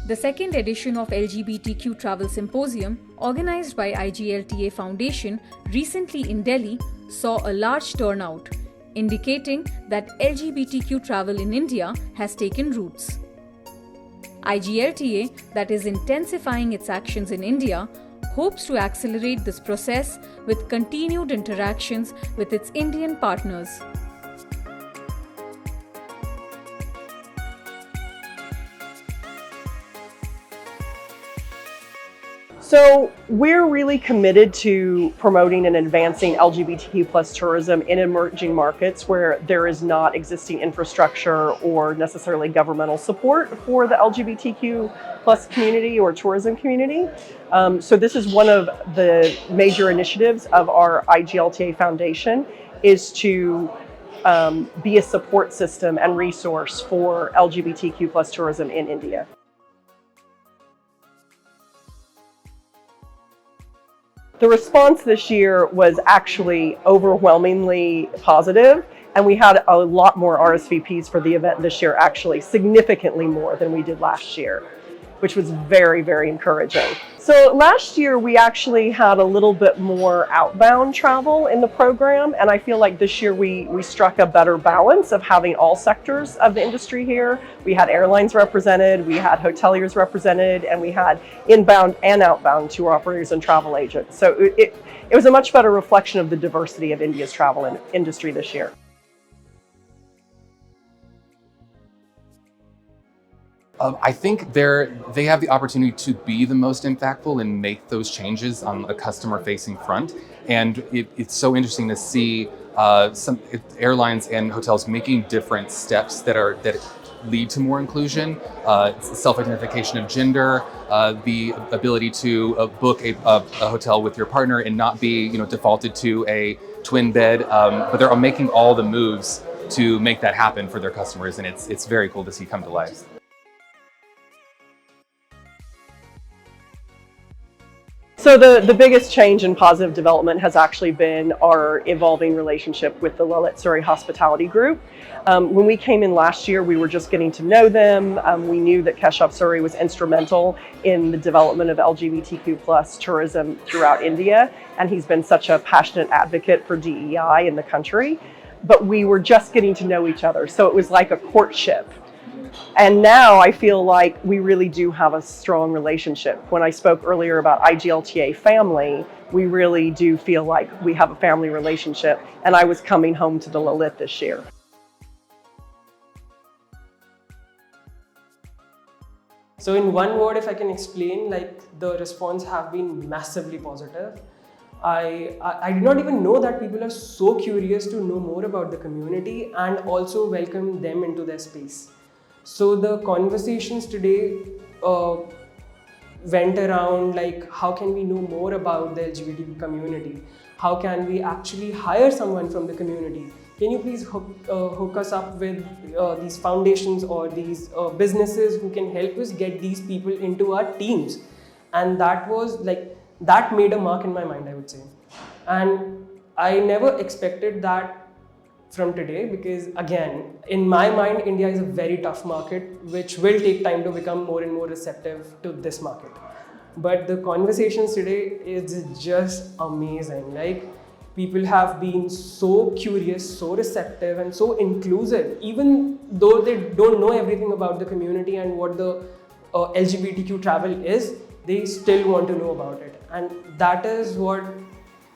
The second edition of LGBTQ Travel Symposium, organized by IGLTA Foundation recently in Delhi, saw a large turnout, indicating that LGBTQ travel in India has taken roots. IGLTA, that is intensifying its actions in India, hopes to accelerate this process with continued interactions with its Indian partners. So we're really committed to promoting and advancing LGBTQ plus tourism in emerging markets where there is not existing infrastructure or necessarily governmental support for the LGBTQ plus community or tourism community. So this is one of the major initiatives of our IGLTA Foundation, is to be a support system and resource for LGBTQ plus tourism in India. The response this year was actually overwhelmingly positive, and we had a lot more RSVPs for the event this year, actually significantly more than we did last year, which was very, very encouraging. So last year we actually had a little bit more outbound travel in the program, and I feel like this year we struck a better balance of having all sectors of the industry here. We had airlines represented, we had hoteliers represented, and we had inbound and outbound tour operators and travel agents. So it was a much better reflection of the diversity of India's travel industry this year. I think they have the opportunity to be the most impactful and make those changes on a customer-facing front. And it's so interesting to see some airlines and hotels making different steps that lead to more inclusion, self-identification of gender, the ability to book a hotel with your partner and not be defaulted to a twin bed. But they're making all the moves to make that happen for their customers, and it's very cool to see come to life. So the biggest change and positive development has actually been our evolving relationship with the Lalit Suri Hospitality Group. When we came in last year, we were just getting to know them. We knew that Keshav Suri was instrumental in the development of LGBTQ plus tourism throughout India, and he's been such a passionate advocate for DEI in the country. But we were just getting to know each other, so it was like a courtship. And now I feel like we really do have a strong relationship. When I spoke earlier about IGLTA family, we really do feel like we have a family relationship, and I was coming home to the Lalit this year. So in one word, if I can explain, the response have been massively positive. I did not even know that people are so curious to know more about the community and also welcome them into their space. So the conversations today went around how can we know more about the LGBT community? How can we actually hire someone from the community? Can you please hook us up with these foundations or these businesses who can help us get these people into our teams? And that was that made a mark in my mind, I would say. And I never expected that from today, because again, in my mind, India is a very tough market, which will take time to become more and more receptive to this market. But the conversations today is just amazing. People have been so curious, so receptive, and so inclusive, even though they don't know everything about the community and what the LGBTQ travel is, they still want to know about it. And that is what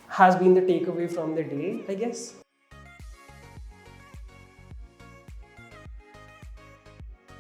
has been the takeaway from the day, I guess.